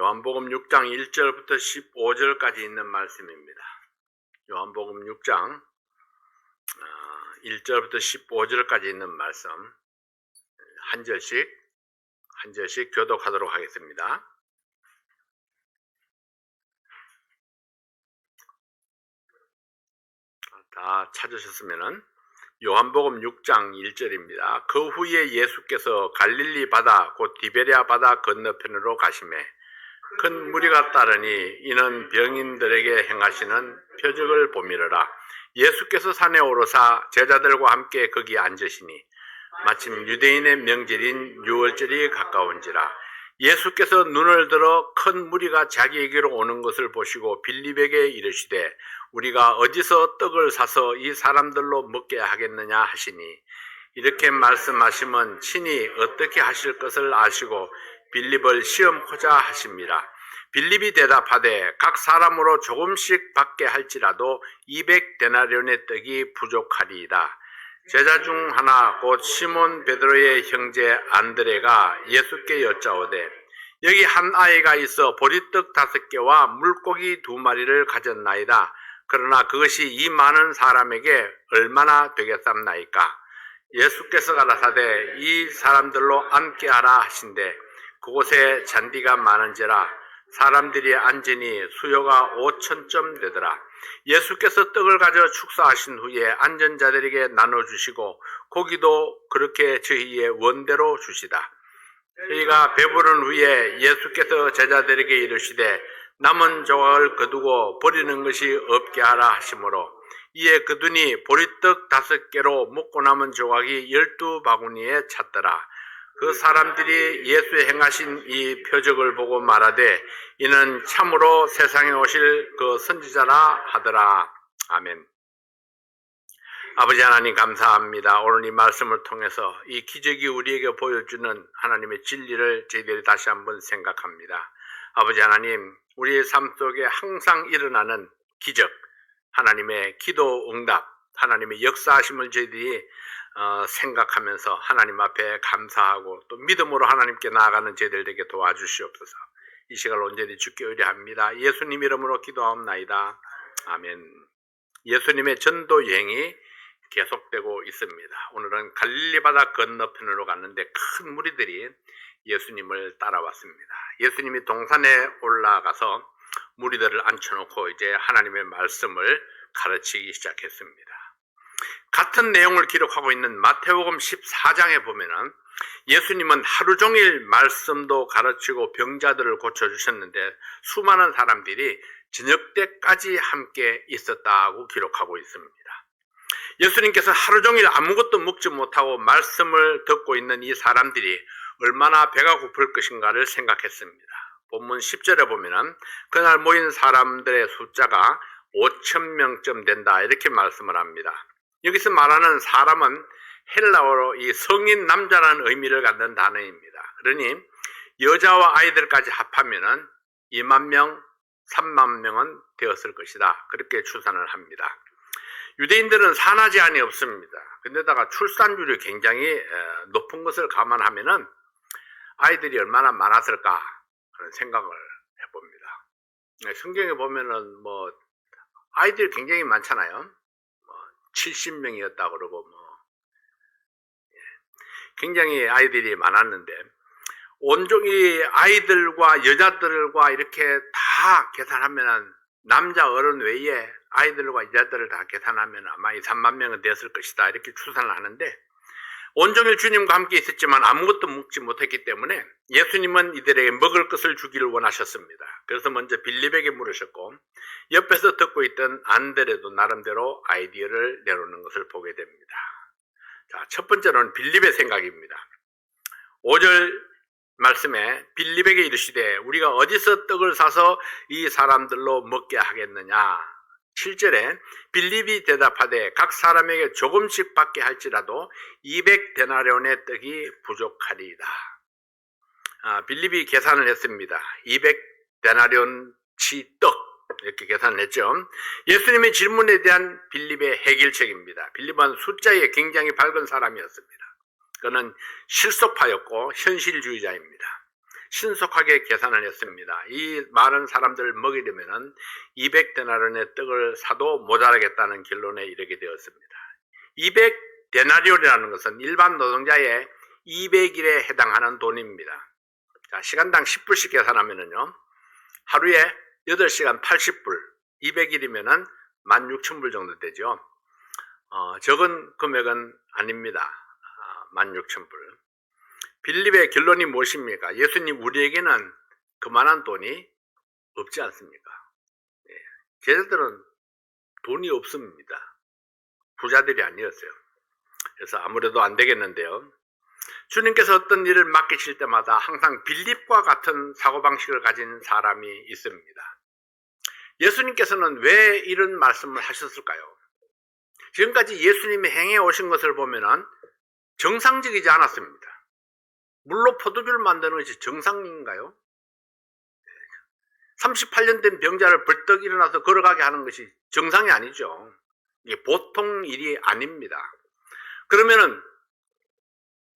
요한복음 6장 1절부터 15절까지 있는 말씀입니다. 요한복음 6장 1절부터 15절까지 있는 말씀 한 절씩 교독하도록 하겠습니다. 다 찾으셨으면은 요한복음 6장 1절입니다. 그 후에 예수께서 갈릴리 바다 곧 디베랴 바다 건너편으로 가시매 큰 무리가 따르니 이는 병인들에게 행하시는 표적을 보미르라. 예수께서 산에 오르사 제자들과 함께 거기 앉으시니 마침 유대인의 명절인 유월절이 가까운지라. 예수께서 눈을 들어 큰 무리가 자기에게로 오는 것을 보시고 빌립에게 이르시되 우리가 어디서 떡을 사서 이 사람들로 먹게 하겠느냐 하시니 이렇게 말씀하시면 친히 어떻게 하실 것을 아시고 빌립을 시험코자 하십니다. 빌립이 대답하되 각 사람으로 조금씩 받게 할지라도 200데나리온의 떡이 부족하리이다. 제자 중 하나 곧 시몬 베드로의 형제 안드레가 예수께 여짜오되 여기 한 아이가 있어 보리떡 5개와 물고기 2마리를 가졌나이다. 그러나 그것이 이 많은 사람에게 얼마나 되겠삼나이까? 예수께서 가라사대 이 사람들로 앉게 하라 하신대 그곳에 잔디가 많은지라 사람들이 앉으니 수요가 5,000점 되더라. 예수께서 떡을 가져 축사하신 후에 앉은 자들에게 나눠주시고 고기도 그렇게 저희의 원대로 주시다. 저희가 배부른 후에 예수께서 제자들에게 이르시되 남은 조각을 거두고 버리는 것이 없게 하라 하시므로 이에 거두니 보리떡 5개로 먹고 남은 조각이 12바구니에 찼더라. 그 사람들이 예수의 행하신 이 표적을 보고 말하되 이는 참으로 세상에 오실 그 선지자라 하더라. 아멘. 아버지 하나님 감사합니다. 오늘 이 말씀을 통해서 이 기적이 우리에게 보여주는 하나님의 진리를 저희들이 다시 한번 생각합니다. 아버지 하나님, 우리의 삶 속에 항상 일어나는 기적, 하나님의 기도 응답, 하나님의 역사하심을 저희들이 생각하면서 하나님 앞에 감사하고 또 믿음으로 하나님께 나아가는 저희들에게 도와주시옵소서. 이 시간을 온전히 주께 의뢰합니다. 예수님 이름으로 기도하옵나이다. 아멘. 예수님의 전도 여행이 계속되고 있습니다. 오늘은 갈릴리 바다 건너편으로 갔는데 큰 무리들이 예수님을 따라왔습니다. 예수님이 동산에 올라가서 무리들을 앉혀놓고 이제 하나님의 말씀을 가르치기 시작했습니다. 같은 내용을 기록하고 있는 마태복음 14장에 보면은 예수님은 하루 종일 말씀도 가르치고 병자들을 고쳐주셨는데 수많은 사람들이 저녁 때까지 함께 있었다고 기록하고 있습니다. 예수님께서 하루 종일 아무것도 먹지 못하고 말씀을 듣고 있는 이 사람들이 얼마나 배가 고플 것인가를 생각했습니다. 본문 10절에 보면은 그날 모인 사람들의 숫자가 5,000명쯤 된다 이렇게 말씀을 합니다. 여기서 말하는 사람은 헬라어로 이 성인 남자라는 의미를 갖는 단어입니다. 그러니 여자와 아이들까지 합하면은 2만 명, 3만 명은 되었을 것이다. 그렇게 추산을 합니다. 유대인들은 산하 제한이 없습니다. 근데다가 출산율이 굉장히 높은 것을 감안하면은 아이들이 얼마나 많았을까 그런 생각을 해봅니다. 성경에 보면은 뭐 아이들이 굉장히 많잖아요. 70명이었다 그러고 굉장히 아이들이 많았는데 온종일 아이들과 여자들과 이렇게 다 계산하면 남자 어른 외에 아이들과 여자들을 다 계산하면 아마 2, 3만 명은 됐을 것이다 이렇게 추산을 하는데 온종일 주님과 함께 있었지만 아무것도 먹지 못했기 때문에 예수님은 이들에게 먹을 것을 주기를 원하셨습니다. 그래서 먼저 빌립에게 물으셨고 옆에서 듣고 있던 안드레도 나름대로 아이디어를 내놓는 것을 보게 됩니다. 자, 첫 번째로는 빌립의 생각입니다. 5절 말씀에 빌립에게 이르시되 우리가 어디서 떡을 사서 이 사람들로 먹게 하겠느냐. 7절에 빌립이 대답하되 각 사람에게 조금씩 받게 할지라도 200데나리온의 떡이 부족하리이다. 빌립이 계산을 했습니다. 200데나리온치 떡 이렇게 계산을 했죠. 예수님의 질문에 대한 빌립의 해결책입니다. 빌립은 숫자에 굉장히 밝은 사람이었습니다. 그는 실속파였고 현실주의자입니다. 신속하게 계산을 했습니다. 이 많은 사람들을 먹이려면 200데나리온의 떡을 사도 모자라겠다는 결론에 이르게 되었습니다. 200데나리온이라는 것은 일반 노동자의 200일에 해당하는 돈입니다. 자, 시간당 10불씩 계산하면은요, 하루에 8시간 80불, 200일이면은 16,000불 정도 되죠. 적은 금액은 아닙니다. 16,000불. 빌립의 결론이 무엇입니까? 예수님, 우리에게는 그만한 돈이 없지 않습니까? 제자들은 돈이 없습니다. 부자들이 아니었어요. 그래서 아무래도 안 되겠는데요. 주님께서 어떤 일을 맡기실 때마다 항상 빌립과 같은 사고방식을 가진 사람이 있습니다. 예수님께서는 왜 이런 말씀을 하셨을까요? 지금까지 예수님이 행해 오신 것을 보면은 정상적이지 않았습니다. 물로 포도주를 만드는 것이 정상인가요? 38년 된 병자를 벌떡 일어나서 걸어가게 하는 것이 정상이 아니죠. 이게 보통 일이 아닙니다. 그러면은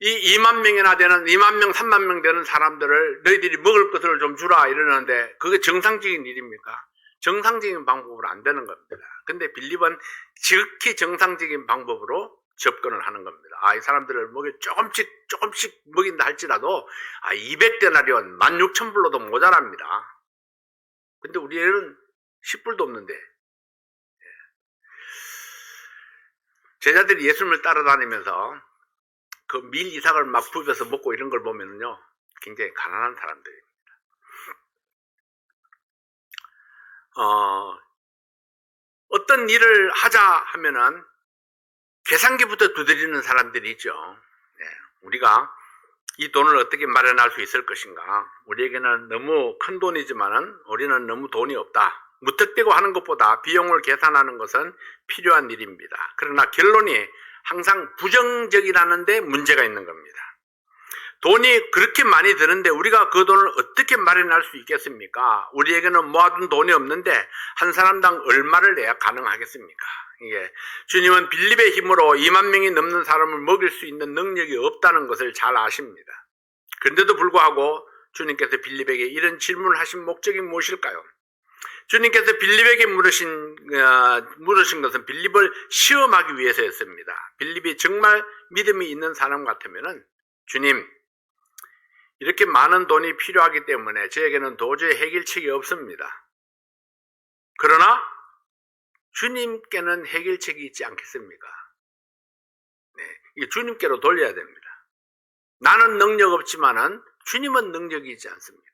이 2만 명이나 되는 2만 명, 3만 명 되는 사람들을 너희들이 먹을 것을 좀 주라 이러는데 그게 정상적인 일입니까? 정상적인 방법으로 안 되는 겁니다. 근데 빌립은 지극히 정상적인 방법으로 접근을 하는 겁니다. 이 사람들을 조금씩 먹인다 할지라도 200데나리온 16,000불로도 모자랍니다. 근데 우리는 10불도 없는데. 제자들이 예수님을 따라다니면서 그 밀 이삭을 막 부벼서 먹고 이런 걸 보면은요, 굉장히 가난한 사람들입니다. 어떤 일을 하자 하면은 계산기부터 두드리는 사람들이 있죠. 우리가 이 돈을 어떻게 마련할 수 있을 것인가? 우리에게는 너무 큰 돈이지만은 우리는 너무 돈이 없다. 무턱대고 하는 것보다 비용을 계산하는 것은 필요한 일입니다. 그러나 결론이 항상 부정적이라는 데 문제가 있는 겁니다. 돈이 그렇게 많이 드는데 우리가 그 돈을 어떻게 마련할 수 있겠습니까? 우리에게는 모아둔 돈이 없는데 한 사람당 얼마를 내야 가능하겠습니까? 이게 주님은 빌립의 힘으로 2만 명이 넘는 사람을 먹일 수 있는 능력이 없다는 것을 잘 아십니다. 그런데도 불구하고 주님께서 빌립에게 이런 질문을 하신 목적이 무엇일까요? 주님께서 빌립에게 물으신 것은 빌립을 시험하기 위해서였습니다. 빌립이 정말 믿음이 있는 사람 같으면은 주님, 이렇게 많은 돈이 필요하기 때문에 저에게는 도저히 해결책이 없습니다. 그러나 주님께는 해결책이 있지 않겠습니까? 이게 주님께로 돌려야 됩니다. 나는 능력 없지만은 주님은 능력이 있지 않습니까?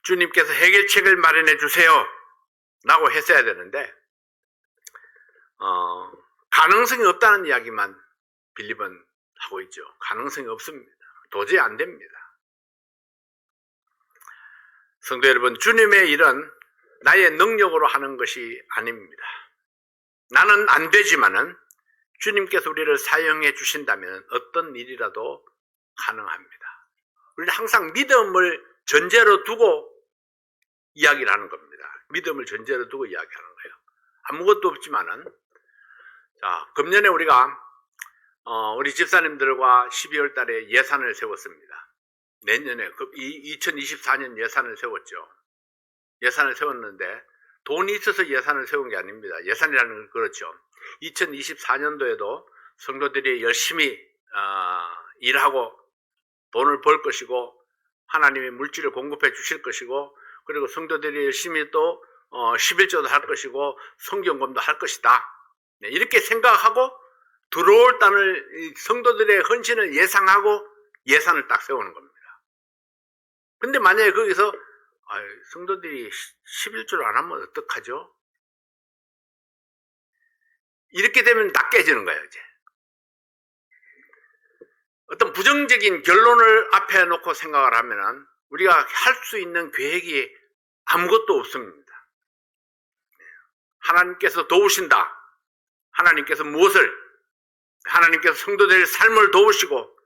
주님께서 해결책을 마련해 주세요 라고 했어야 되는데 가능성이 없다는 이야기만 빌립은 하고 있죠. 가능성이 없습니다. 도저히 안 됩니다. 성도 여러분, 주님의 일은 나의 능력으로 하는 것이 아닙니다. 나는 안 되지만은 주님께서 우리를 사용해 주신다면 어떤 일이라도 가능합니다. 우리는 항상 믿음을 전제로 두고 이야기를 하는 겁니다. 믿음을 전제로 두고 이야기하는 거예요. 아무것도 없지만은, 자, 금년에 우리가 우리 집사님들과 12월 달에 예산을 세웠습니다. 내년에 2024년 예산을 세웠죠. 예산을 세웠는데 돈이 있어서 예산을 세운 게 아닙니다. 예산이라는 건 그렇죠. 2024년도에도 성도들이 열심히 일하고 돈을 벌 것이고 하나님의 물질을 공급해 주실 것이고 그리고 성도들이 열심히 또 11조도 할 것이고 성경금도 할 것이다. 네, 이렇게 생각하고 들어올 단을 성도들의 헌신을 예상하고 예산을 딱 세우는 겁니다. 근데 만약에 거기서 성도들이 11조를 안 하면 어떡하죠? 이렇게 되면 다 깨지는 거예요, 이제. 어떤 부정적인 결론을 앞에 놓고 생각을 하면은 우리가 할 수 있는 계획이 아무것도 없습니다. 하나님께서 도우신다. 하나님께서 무엇을? 하나님께서 성도들의 삶을 도우시고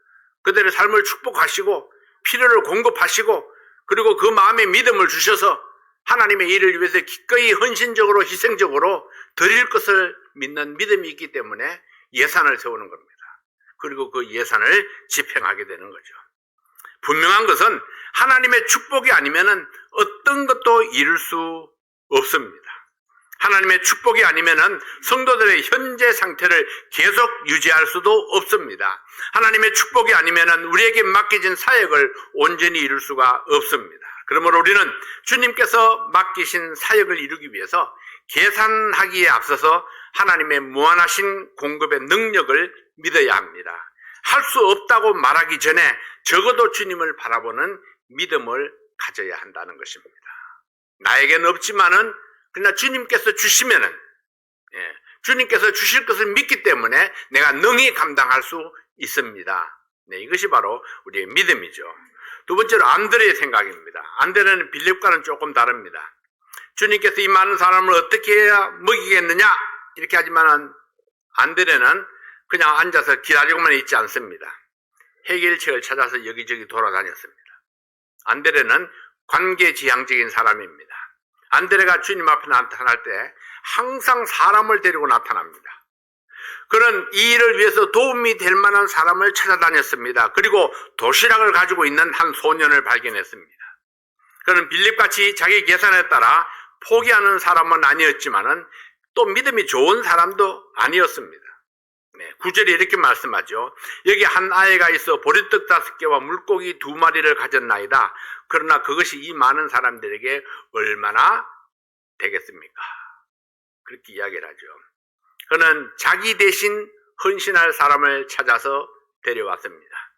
그들의 삶을 축복하시고 필요를 공급하시고 그리고 그 마음에 믿음을 주셔서 하나님의 일을 위해서 기꺼이 헌신적으로 희생적으로 드릴 것을 믿는 믿음이 있기 때문에 예산을 세우는 겁니다. 그리고 그 예산을 집행하게 되는 거죠. 분명한 것은 하나님의 축복이 아니면은 어떤 것도 이룰 수 없습니다. 하나님의 축복이 아니면은 성도들의 현재 상태를 계속 유지할 수도 없습니다. 하나님의 축복이 아니면은 우리에게 맡겨진 사역을 온전히 이룰 수가 없습니다. 그러므로 우리는 주님께서 맡기신 사역을 이루기 위해서 계산하기에 앞서서 하나님의 무한하신 공급의 능력을 믿어야 합니다. 할 수 없다고 말하기 전에 적어도 주님을 바라보는 믿음을 가져야 한다는 것입니다. 나에게는 없지만은 그러나 주님께서 주시면은, 주님께서 주실 것을 믿기 때문에 내가 능히 감당할 수 있습니다. 이것이 바로 우리의 믿음이죠. 두 번째로 안드레의 생각입니다. 안드레는 빌립과는 조금 다릅니다. 주님께서 이 많은 사람을 어떻게 해야 먹이겠느냐 이렇게 하지만 안드레는 그냥 앉아서 기다리고만 있지 않습니다. 해결책을 찾아서 여기저기 돌아다녔습니다. 안드레는 관계지향적인 사람입니다. 안드레가 주님 앞에 나타날 때 항상 사람을 데리고 나타납니다. 그는 이 일을 위해서 도움이 될 만한 사람을 찾아다녔습니다. 그리고 도시락을 가지고 있는 한 소년을 발견했습니다. 그는 빌립같이 자기 계산에 따라 포기하는 사람은 아니었지만은 또 믿음이 좋은 사람도 아니었습니다. 9절에 이렇게 말씀하죠. 여기 한 아이가 있어 보리떡 5개와 물고기 2마리를 가졌나이다. 그러나 그것이 이 많은 사람들에게 얼마나 되겠습니까? 그렇게 이야기를 하죠. 그는 자기 대신 헌신할 사람을 찾아서 데려왔습니다.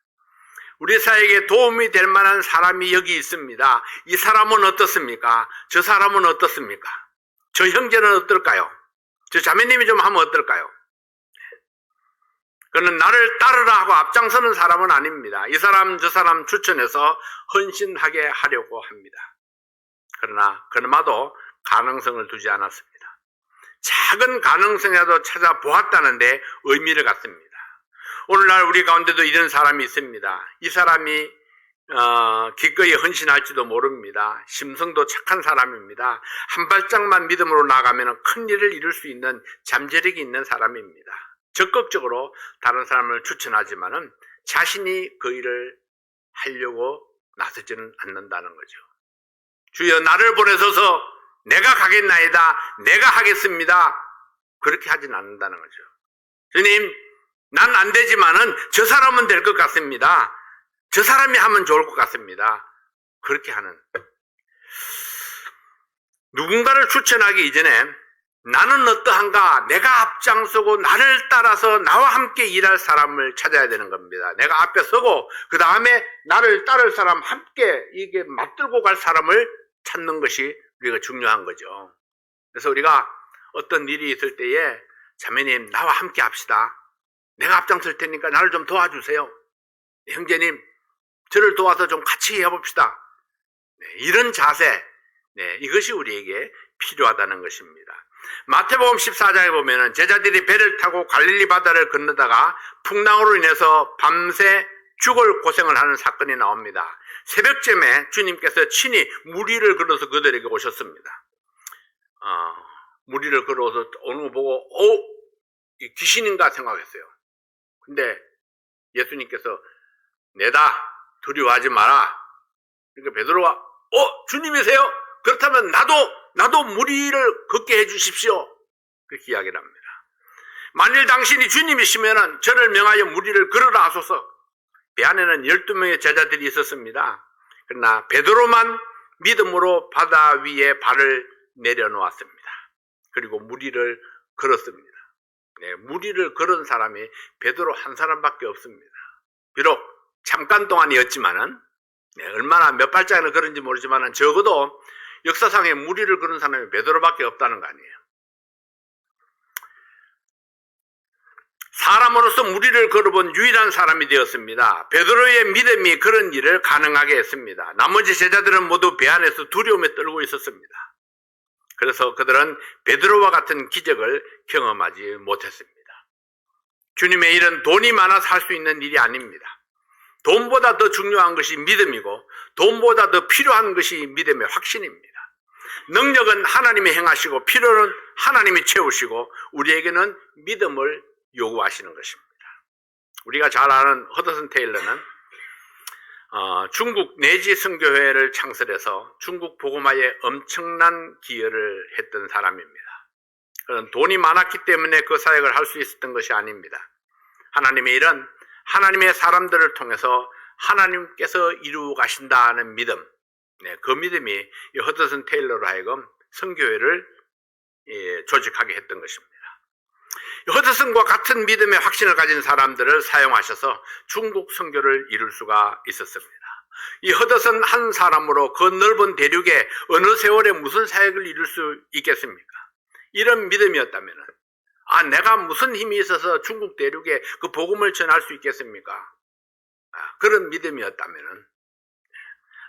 우리 사회에 도움이 될 만한 사람이 여기 있습니다. 이 사람은 어떻습니까? 저 사람은 어떻습니까? 저 형제는 어떨까요? 저 자매님이 좀 하면 어떨까요? 그는 나를 따르라 하고 앞장서는 사람은 아닙니다. 이 사람 저 사람 추천해서 헌신하게 하려고 합니다. 그러나 그나마도 가능성을 두지 않았습니다. 작은 가능성이라도 찾아보았다는데 의미를 갖습니다. 오늘날 우리 가운데도 이런 사람이 있습니다. 이 사람이 기꺼이 헌신할지도 모릅니다. 심성도 착한 사람입니다. 한 발짝만 믿음으로 나가면 큰 일을 이룰 수 있는 잠재력이 있는 사람입니다. 적극적으로 다른 사람을 추천하지만은 자신이 그 일을 하려고 나서지는 않는다는 거죠. 주여 나를 보내소서 내가 가겠나이다. 내가 하겠습니다. 그렇게 하진 않는다는 거죠. 주님 난 안 되지만은 저 사람은 될 것 같습니다. 저 사람이 하면 좋을 것 같습니다. 그렇게 하는 누군가를 추천하기 이전에 나는 어떠한가? 내가 앞장서고 나를 따라서 나와 함께 일할 사람을 찾아야 되는 겁니다. 내가 앞에 서고 그 다음에 나를 따를 사람 함께 이게 맞들고 갈 사람을 찾는 것이 우리가 중요한 거죠. 그래서 우리가 어떤 일이 있을 때에 자매님 나와 함께 합시다. 내가 앞장설 테니까 나를 좀 도와주세요. 형제님 저를 도와서 좀 같이 해봅시다. 이런 자세 이것이 우리에게 필요하다는 것입니다. 마태복음 14장에 보면은 제자들이 배를 타고 갈릴리 바다를 건너다가 풍랑으로 인해서 밤새 죽을 고생을 하는 사건이 나옵니다. 새벽쯤에 주님께서 친히 무리를 걸어서 그들에게 오셨습니다. 무리를 걸어서 오는 거 보고 귀신인가 생각했어요. 근데 예수님께서 내다 두려워하지 마라. 그러니까 베드로가 주님이세요? 그렇다면 나도 무리를 걷게 해주십시오. 그렇게 이야기를 합니다. 만일 당신이 주님이시면 저를 명하여 무리를 걸으라 하소서. 배 안에는 12명의 제자들이 있었습니다. 그러나 베드로만 믿음으로 바다 위에 발을 내려놓았습니다. 그리고 무리를 걸었습니다. 무리를 걸은 사람이 베드로 한 사람밖에 없습니다. 비록 잠깐 동안이었지만은 얼마나 몇 발짝을 걸은지 모르지만 적어도 역사상에 무리를 걸은 사람이 베드로밖에 없다는 거 아니에요. 사람으로서 무리를 걸어본 유일한 사람이 되었습니다. 베드로의 믿음이 그런 일을 가능하게 했습니다. 나머지 제자들은 모두 배 안에서 두려움에 떨고 있었습니다. 그래서 그들은 베드로와 같은 기적을 경험하지 못했습니다. 주님의 일은 돈이 많아서 할 수 있는 일이 아닙니다. 돈보다 더 중요한 것이 믿음이고 돈보다 더 필요한 것이 믿음의 확신입니다. 능력은 하나님이 행하시고 필요는 하나님이 채우시고 우리에게는 믿음을 요구하시는 것입니다. 우리가 잘 아는 허드슨 테일러는 중국 내지 선교회를 창설해서 중국 복음화에 엄청난 기여를 했던 사람입니다. 그는 돈이 많았기 때문에 그 사역을 할 수 있었던 것이 아닙니다. 하나님의 일은 하나님의 사람들을 통해서 하나님께서 이루어 가신다는 믿음, 그 믿음이 이 허드슨 테일러로 하여금 선교회를 조직하게 했던 것입니다. 허드슨과 같은 믿음의 확신을 가진 사람들을 사용하셔서 중국 선교를 이룰 수가 있었습니다. 이 허드슨 한 사람으로 그 넓은 대륙에 어느 세월에 무슨 사역을 이룰 수 있겠습니까? 이런 믿음이었다면 내가 무슨 힘이 있어서 중국 대륙에 그 복음을 전할 수 있겠습니까? 그런 믿음이었다면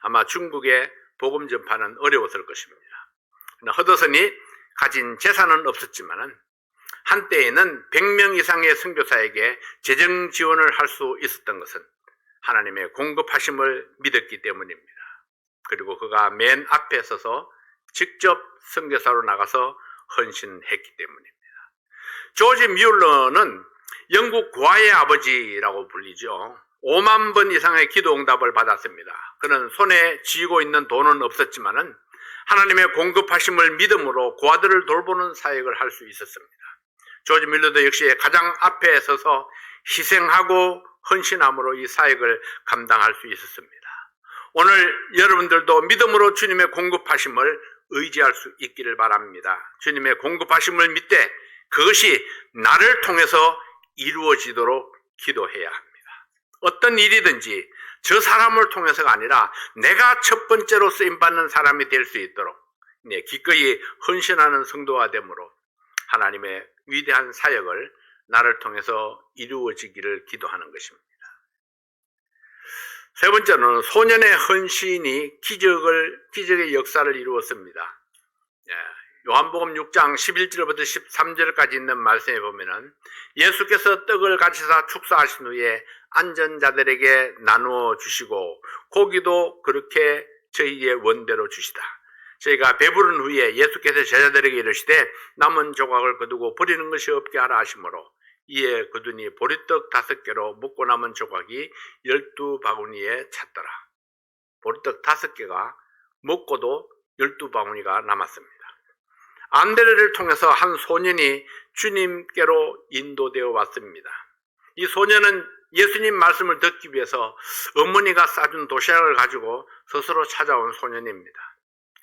아마 중국의 복음 전파는 어려웠을 것입니다. 허드슨이 가진 재산은 없었지만 한때에는 100명 이상의 선교사에게 재정 지원을 할 수 있었던 것은 하나님의 공급하심을 믿었기 때문입니다. 그리고 그가 맨 앞에 서서 직접 선교사로 나가서 헌신했기 때문입니다. 조지 뮬러는 영국 고아의 아버지라고 불리죠. 5만 번 이상의 기도 응답을 받았습니다. 그는 손에 쥐고 있는 돈은 없었지만은 하나님의 공급하심을 믿음으로 고아들을 돌보는 사역을 할 수 있었습니다. 조지 뮬러도 역시 가장 앞에 서서 희생하고 헌신함으로 이 사역을 감당할 수 있었습니다. 오늘 여러분들도 믿음으로 주님의 공급하심을 의지할 수 있기를 바랍니다. 주님의 공급하심을 믿되 그것이 나를 통해서 이루어지도록 기도해야 합니다. 어떤 일이든지 저 사람을 통해서가 아니라 내가 첫 번째로 쓰임받는 사람이 될 수 있도록 기꺼이 헌신하는 성도가 되므로 하나님의 위대한 사역을 나를 통해서 이루어지기를 기도하는 것입니다. 세 번째는 소년의 헌신이 기적의 역사를 이루었습니다. 요한복음 6장 11절부터 13절까지 있는 말씀에 보면은 예수께서 떡을 가지사 축사하신 후에 앉은 자들에게 나누어 주시고 고기도 그렇게 저희의 원대로 주시다. 저희가 배부른 후에 예수께서 제자들에게 이르시되 남은 조각을 거두고 버리는 것이 없게 하라 하시므로 이에 거두니 보리떡 5개로 먹고 남은 조각이 12바구니에 찼더라. 보리떡 5개가 먹고도 12바구니가 남았습니다. 안드레를 통해서 한 소년이 주님께로 인도되어 왔습니다. 이 소년은 예수님 말씀을 듣기 위해서 어머니가 싸준 도시락을 가지고 스스로 찾아온 소년입니다.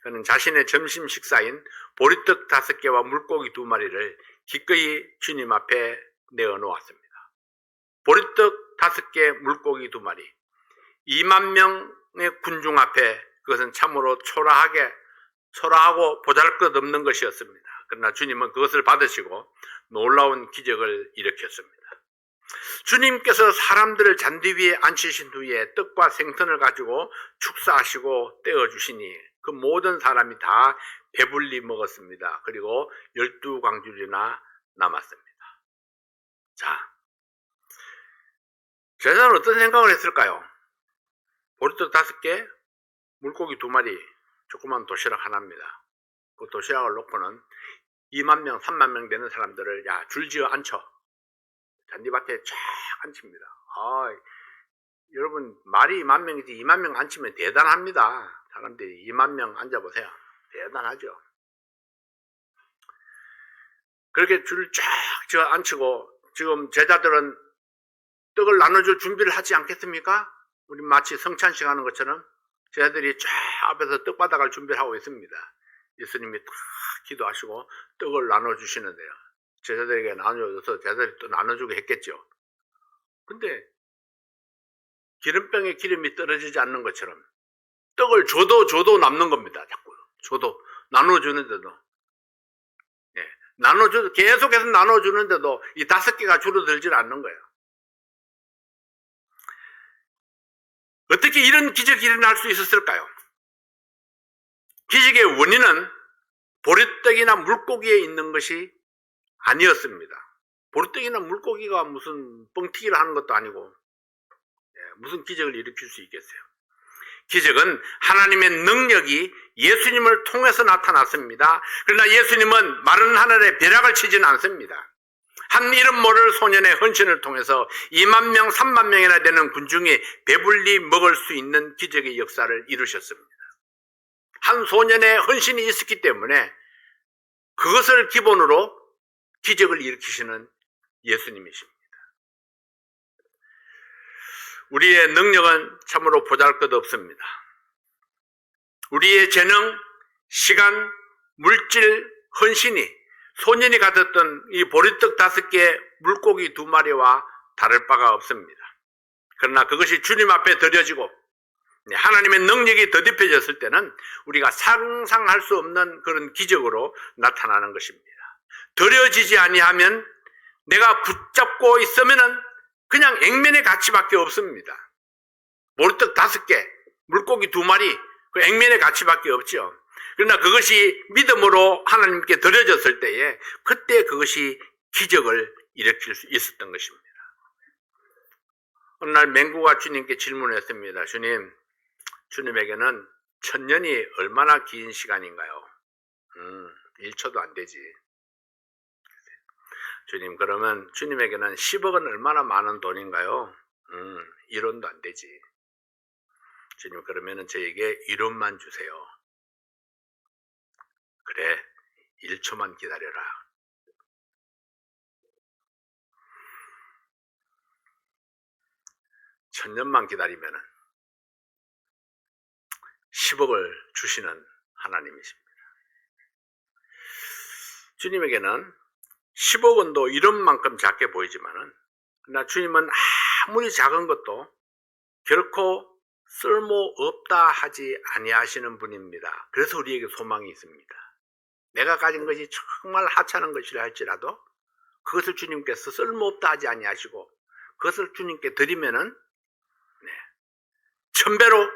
그는 자신의 점심 식사인 보리떡 5개와 물고기 2마리를 기꺼이 주님 앞에 내어놓았습니다. 보리떡 5개, 물고기 2마리. 2만 명의 군중 앞에 그것은 참으로 초라하고 보잘것없는 것이었습니다. 그러나 주님은 그것을 받으시고 놀라운 기적을 일으켰습니다. 주님께서 사람들을 잔디 위에 앉히신 후에 떡과 생선을 가지고 축사하시고 떼어주시니 그 모든 사람이 다 배불리 먹었습니다. 그리고 12광줄이나 남았습니다. 자, 제자는 어떤 생각을 했을까요? 보리떡 5개, 물고기 2마리, 조그만 도시락 하나입니다. 그 도시락을 놓고는 2만 명, 3만 명 되는 사람들을 줄지어 앉혀 잔디밭에 쫙 앉힙니다. 여러분 말이 2만 명이지 2만 명 앉히면 대단합니다. 사람들이 2만 명 앉아보세요. 대단하죠. 그렇게 줄 쫙 지어 앉히고 지금 제자들은 떡을 나눠줄 준비를 하지 않겠습니까? 우리 마치 성찬식 하는 것처럼 제자들이 쫙 앞에서 떡 받아갈 준비를 하고 있습니다. 예수님이 딱 기도하시고 떡을 나눠주시는데요. 제자들에게 나눠줘서 제자들이 또 나눠주게 했겠죠. 근데 기름병에 기름이 떨어지지 않는 것처럼 떡을 줘도 남는 겁니다. 자꾸 줘도 나눠주는데도 나눠줘도 계속해서 나눠주는데도 이 5개가 줄어들질 않는 거예요. 어떻게 이런 기적이 일어날 수 있었을까요? 기적의 원인은 보리떡이나 물고기에 있는 것이 아니었습니다. 보리떡이나 물고기가 무슨 뻥튀기를 하는 것도 아니고 무슨 기적을 일으킬 수 있겠어요? 기적은 하나님의 능력이 예수님을 통해서 나타났습니다. 그러나 예수님은 마른 하늘에 벼락을 치지는 않습니다. 한 이름 모를 소년의 헌신을 통해서 2만 명, 3만 명이나 되는 군중이 배불리 먹을 수 있는 기적의 역사를 이루셨습니다. 한 소년의 헌신이 있었기 때문에 그것을 기본으로 기적을 일으키시는 예수님이십니다. 우리의 능력은 참으로 보잘것없습니다. 우리의 재능, 시간, 물질, 헌신이 소년이 가졌던 이 보리떡 5개, 물고기 2마리와 다를 바가 없습니다. 그러나 그것이 주님 앞에 드려지고 하나님의 능력이 더딥혀졌을 때는 우리가 상상할 수 없는 그런 기적으로 나타나는 것입니다. 드려지지 아니하면 내가 붙잡고 있으면은 그냥 액면의 가치밖에 없습니다. 보리떡 5개, 물고기 2마리, 그 액면의 가치밖에 없죠. 그러나 그것이 믿음으로 하나님께 드려졌을 때에 그때 그것이 기적을 일으킬 수 있었던 것입니다. 어느 날 맹구가 주님께 질문했습니다. 주님에게는 1000년이 얼마나 긴 시간인가요? 1초도 안 되지. 주님, 그러면 주님에게는 10억은 얼마나 많은 돈인가요? 1원도 안 되지. 주님, 그러면은 저에게 1원만 주세요. 그래, 1초만 기다려라. 천년만 기다리면은 10억을 주시는 하나님이십니다. 주님에게는 10억 원도 이런 만큼 작게 보이지만은, 그러나 주님은 아무리 작은 것도 결코 쓸모없다 하지 아니하시는 분입니다. 그래서 우리에게 소망이 있습니다. 내가 가진 것이 정말 하찮은 것이라 할지라도 그것을 주님께서 쓸모없다 하지 아니하시고 그것을 주님께 드리면은 1000배로,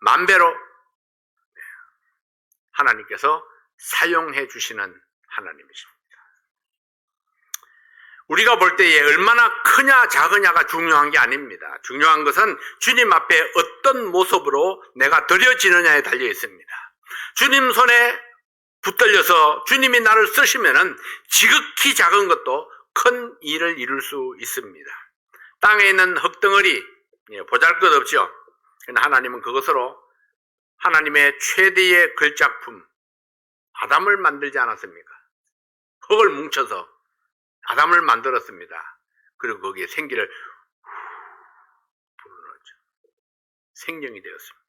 10,000배로 하나님께서 사용해 주시는 하나님이십니다. 우리가 볼 때에 얼마나 크냐 작으냐가 중요한 게 아닙니다. 중요한 것은 주님 앞에 어떤 모습으로 내가 드려지느냐에 달려 있습니다. 주님 손에 붙들려서 주님이 나를 쓰시면은 지극히 작은 것도 큰 일을 이룰 수 있습니다. 땅에 있는 흙덩어리 보잘것없죠. 하나님은 그것으로 하나님의 최대의 걸작품 아담을 만들지 않았습니까? 흙을 뭉쳐서 아담을 만들었습니다. 그리고 거기에 생기를 불어넣었죠. 생명이 되었습니다.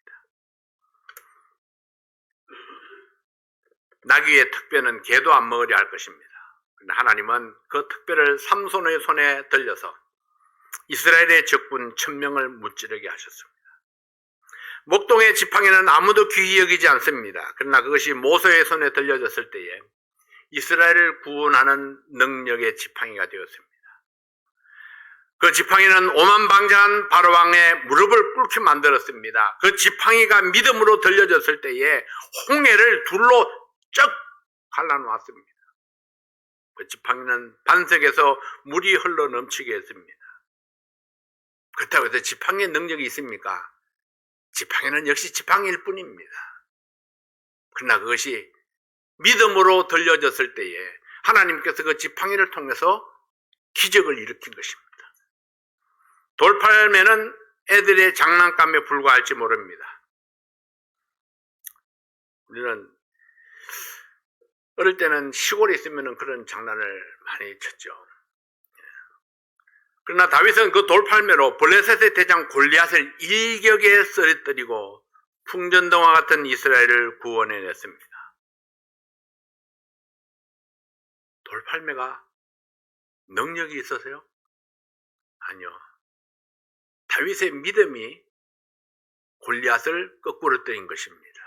나귀의 특별은 개도 안 먹으려 할 것입니다. 그런데 하나님은 그 특별을 삼손의 손에 들려서 이스라엘의 적군 1000명을 무찌르게 하셨습니다. 목동의 지팡이는 아무도 귀히 여기지 않습니다. 그러나 그것이 모세의 손에 들려졌을 때에 이스라엘을 구원하는 능력의 지팡이가 되었습니다. 그 지팡이는 오만방자한 바로왕의 무릎을 꿇게 만들었습니다. 그 지팡이가 믿음으로 들려졌을 때에 홍해를 둘로 쩍 갈라놓았습니다. 그 지팡이는 반석에서 물이 흘러 넘치게 했습니다. 그렇다고 해서 지팡이의 능력이 있습니까? 지팡이는 역시 지팡이일 뿐입니다. 그러나 그것이 믿음으로 들려졌을 때에 하나님께서 그 지팡이를 통해서 기적을 일으킨 것입니다. 돌팔매는 애들의 장난감에 불과할지 모릅니다. 우리는 어릴 때는 시골에 있으면 그런 장난을 많이 쳤죠. 그러나 다윗은 그 돌팔매로 블레셋의 대장 골리앗을 일격에 쓰러뜨리고 풍전등화 같은 이스라엘을 구원해냈습니다. 돌팔매가 능력이 있어서요? 아니요. 다윗의 믿음이 골리앗을 거꾸로 때린 것입니다.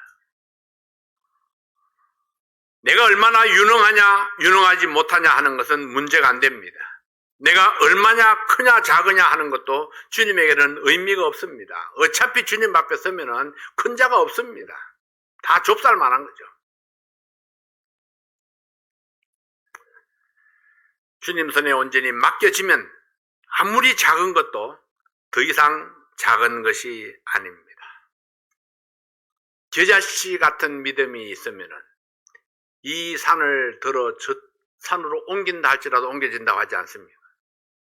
내가 얼마나 유능하냐, 유능하지 못하냐 하는 것은 문제가 안 됩니다. 내가 얼마나 크냐 작으냐 하는 것도 주님에게는 의미가 없습니다. 어차피 주님 앞에 서면은 큰 자가 없습니다. 다 좁쌀만한 거죠. 주님 손에 온전히 맡겨지면 아무리 작은 것도 더 이상 작은 것이 아닙니다. 겨자씨 같은 믿음이 있으면은 이 산을 들어 저 산으로 옮긴다 할지라도 옮겨진다고 하지 않습니까?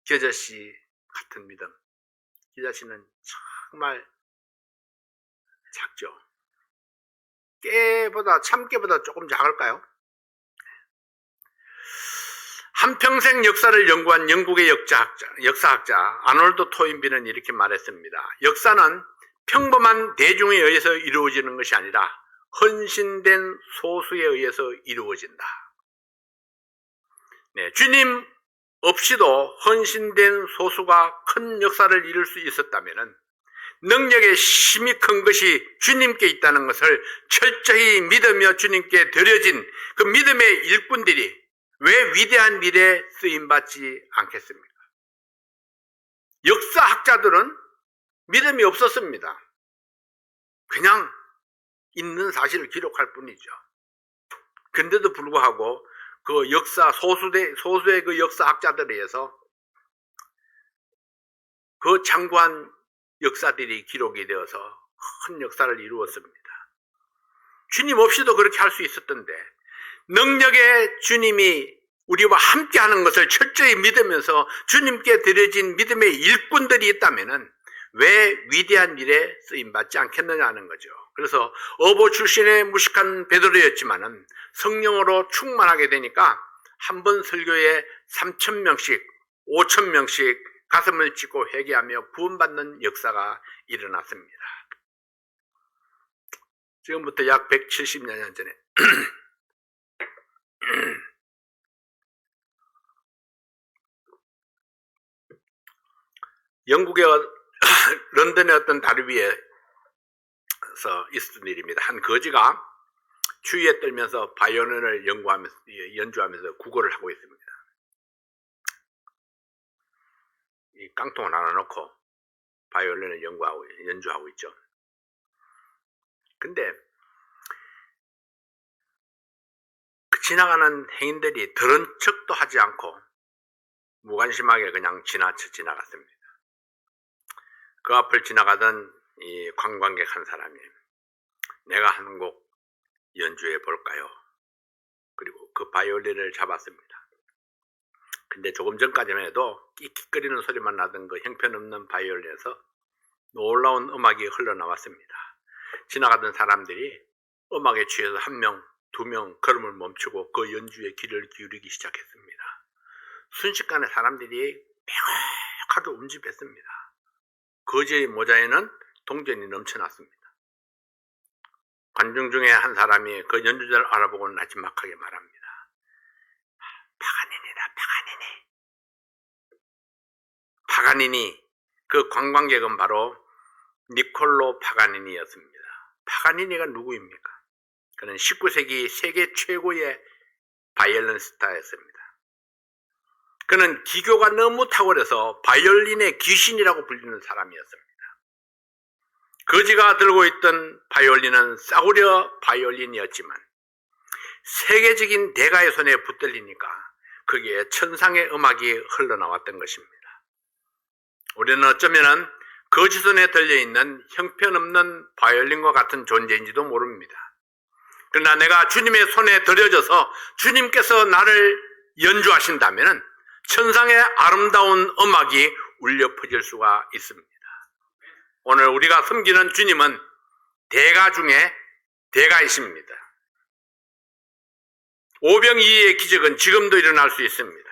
겨자씨 같은 믿음. 겨자씨는 정말 작죠. 참깨보다 조금 작을까요? 한평생 역사를 연구한 영국의 역사학자 아놀드 토인비는 이렇게 말했습니다. 역사는 평범한 대중에 의해서 이루어지는 것이 아니라 헌신된 소수에 의해서 이루어진다. 네, 주님 없이도 헌신된 소수가 큰 역사를 이룰 수 있었다면 능력의 힘이 큰 것이 주님께 있다는 것을 철저히 믿으며 주님께 드려진 그 믿음의 일꾼들이 왜 위대한 일에 쓰임받지 않겠습니까? 역사학자들은 믿음이 없었습니다. 그냥 있는 사실을 기록할 뿐이죠. 근데도 불구하고 그 소수의 그 역사학자들에 의해서 그 장구한 역사들이 기록이 되어서 큰 역사를 이루었습니다. 주님 없이도 그렇게 할 수 있었던데 능력의 주님이 우리와 함께 하는 것을 철저히 믿으면서 주님께 드려진 믿음의 일꾼들이 있다면 왜 위대한 일에 쓰임받지 않겠느냐는 거죠. 그래서 어부 출신의 무식한 베드로였지만은 성령으로 충만하게 되니까 한 번 설교에 3,000명씩 5,000명씩 가슴을 찢고 회개하며 구원받는 역사가 일어났습니다. 지금부터 약 170여 년 전에 영국의 런던의 어떤 다리 위에서 있었던 일입니다. 한 거지가 추위에 떨면서 바이올린을 연주하면서 구걸을 하고 있습니다. 이 깡통을 하나 놓고 바이올린을 연주하고 있죠. 근데 그 지나가는 행인들이 들은 척도 하지 않고 무관심하게 그냥 지나갔습니다. 그 앞을 지나가던 이 관광객 한 사람이 내가 한 곡 연주해 볼까요? 그리고 그 바이올린을 잡았습니다. 근데 조금 전까지만 해도 끽끽거리는 소리만 나던 그 형편없는 바이올린에서 놀라운 음악이 흘러나왔습니다. 지나가던 사람들이 음악에 취해서 1명, 2명 걸음을 멈추고 그 연주에 귀를 기울이기 시작했습니다. 순식간에 사람들이 맹하게 움집했습니다. 거지의 모자에는 동전이 넘쳐났습니다. 관중 중에 한 사람이 그 연주자를 알아보고 나지막하게 말합니다. 파가니니다, 파가니니. 그 관광객은 바로 니콜로 파가니니였습니다. 파가니니가 누구입니까? 그는 19세기 세계 최고의 바이올린 스타였습니다. 그는 기교가 너무 탁월해서 바이올린의 귀신이라고 불리는 사람이었습니다. 거지가 들고 있던 바이올린은 싸구려 바이올린이었지만 세계적인 대가의 손에 붙들리니까 거기에 천상의 음악이 흘러나왔던 것입니다. 우리는 어쩌면은 거지 손에 들려있는 형편없는 바이올린과 같은 존재인지도 모릅니다. 그러나 내가 주님의 손에 들여져서 주님께서 나를 연주하신다면 천상의 아름다운 음악이 울려 퍼질 수가 있습니다. 오늘 우리가 섬기는 주님은 대가 중에 대가이십니다. 오병이어의 기적은 지금도 일어날 수 있습니다.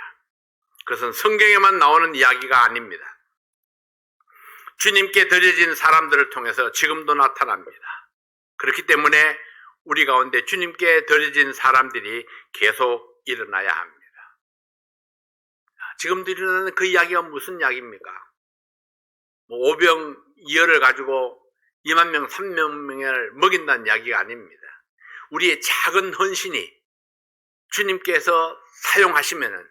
그것은 성경에만 나오는 이야기가 아닙니다. 주님께 드려진 사람들을 통해서 지금도 나타납니다. 그렇기 때문에 우리 가운데 주님께 드려진 사람들이 계속 일어나야 합니다. 지금도 일어나는 그 이야기가 무슨 이야기입니까? 오병이어를 가지고 2만 명, 3만 명을 먹인다는 이야기가 아닙니다. 우리의 작은 헌신이 주님께서 사용하시면은,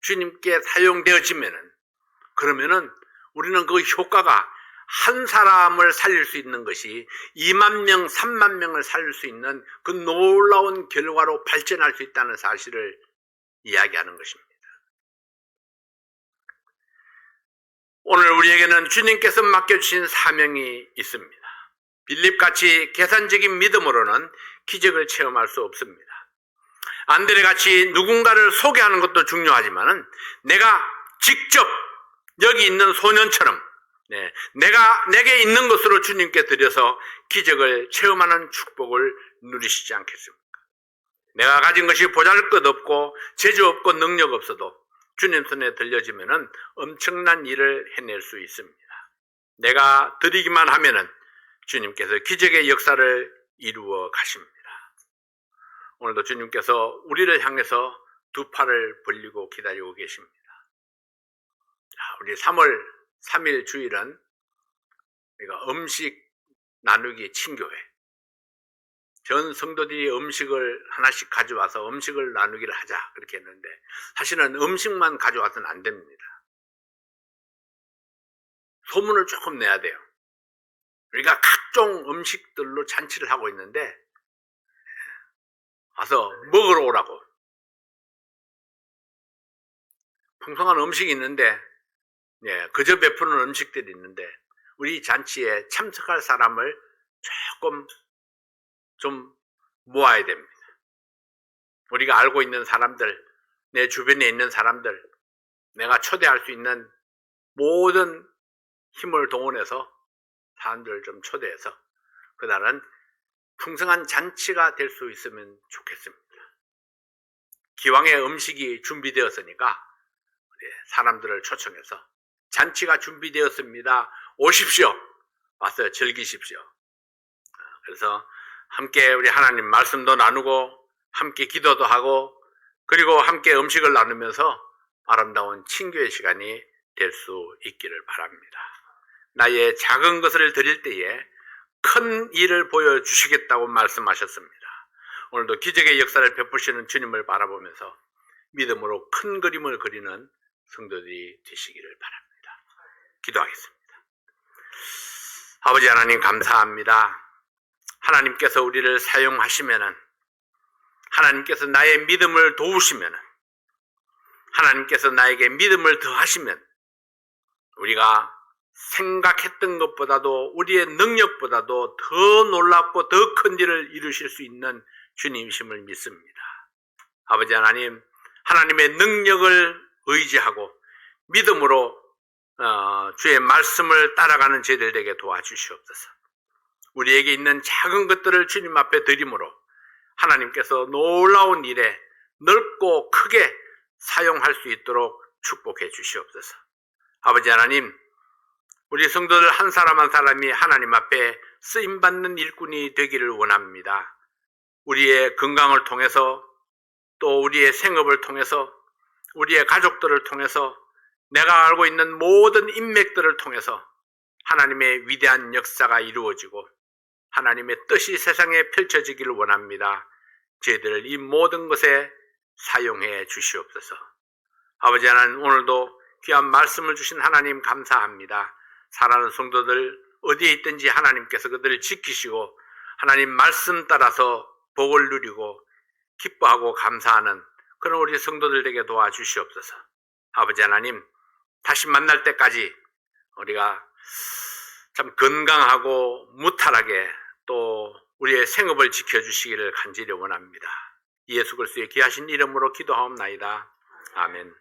주님께 사용되어지면은, 그러면은 우리는 그 효과가 한 사람을 살릴 수 있는 것이 2만 명, 3만 명을 살릴 수 있는 그 놀라운 결과로 발전할 수 있다는 사실을 이야기하는 것입니다. 오늘 우리에게는 주님께서 맡겨주신 사명이 있습니다. 빌립같이 계산적인 믿음으로는 기적을 체험할 수 없습니다. 안드레같이 누군가를 소개하는 것도 중요하지만은 내가 직접 여기 있는 소년처럼 내게 있는 것으로 주님께 드려서 기적을 체험하는 축복을 누리시지 않겠습니까? 내가 가진 것이 보잘것없고 재주 없고 능력 없어도 주님 손에 들려지면은 엄청난 일을 해낼 수 있습니다. 내가 드리기만 하면은 주님께서 기적의 역사를 이루어 가십니다. 오늘도 주님께서 우리를 향해서 두 팔을 벌리고 기다리고 계십니다. 우리 3월 3일 주일은 우리가 음식 나누기 친교회, 전 성도들이 음식을 하나씩 가져와서 음식을 나누기를 하자 그렇게 했는데 사실은 음식만 가져와서는 안 됩니다. 소문을 조금 내야 돼요. 우리가 각종 음식들로 잔치를 하고 있는데 와서 먹으러 오라고. 풍성한 음식이 있는데 그저 베푸는 음식들이 있는데 우리 잔치에 참석할 사람을 조금 좀 모아야 됩니다. 우리가 알고 있는 사람들, 내 주변에 있는 사람들, 내가 초대할 수 있는 모든 힘을 동원해서 사람들을 좀 초대해서 그날은 풍성한 잔치가 될 수 있으면 좋겠습니다. 기왕의 음식이 준비되었으니까 사람들을 초청해서 잔치가 준비되었습니다. 오십시오. 와서 즐기십시오. 그래서 함께 우리 하나님 말씀도 나누고 함께 기도도 하고 그리고 함께 음식을 나누면서 아름다운 친교의 시간이 될 수 있기를 바랍니다. 나의 작은 것을 드릴 때에 큰 일을 보여주시겠다고 말씀하셨습니다. 오늘도 기적의 역사를 베푸시는 주님을 바라보면서 믿음으로 큰 그림을 그리는 성도들이 되시기를 바랍니다. 기도하겠습니다. 아버지 하나님 감사합니다. 하나님께서 우리를 사용하시면은 하나님께서 나의 믿음을 도우시면은 하나님께서 나에게 믿음을 더하시면 우리가 생각했던 것보다도 우리의 능력보다도 더 놀랍고 더 큰 일을 이루실 수 있는 주님이심을 믿습니다. 아버지 하나님, 하나님의 능력을 의지하고 믿음으로 주의 말씀을 따라가는 저희들 되게 도와주시옵소서. 우리에게 있는 작은 것들을 주님 앞에 드림으로 하나님께서 놀라운 일에 넓고 크게 사용할 수 있도록 축복해 주시옵소서. 아버지 하나님, 우리 성도들 한 사람 한 사람이 하나님 앞에 쓰임받는 일꾼이 되기를 원합니다. 우리의 건강을 통해서 또 우리의 생업을 통해서 우리의 가족들을 통해서 내가 알고 있는 모든 인맥들을 통해서 하나님의 위대한 역사가 이루어지고 하나님의 뜻이 세상에 펼쳐지기를 원합니다. 저희들을 이 모든 것에 사용해 주시옵소서. 아버지 하나님, 오늘도 귀한 말씀을 주신 하나님 감사합니다. 사랑하는 성도들 어디에 있든지 하나님께서 그들을 지키시고 하나님 말씀 따라서 복을 누리고 기뻐하고 감사하는 그런 우리 성도들 되게 도와주시옵소서. 아버지 하나님, 다시 만날 때까지 우리가 참 건강하고 무탈하게 또 우리의 생업을 지켜주시기를 간절히 원합니다. 예수 그리스도의 귀하신 이름으로 기도하옵나이다. 아멘.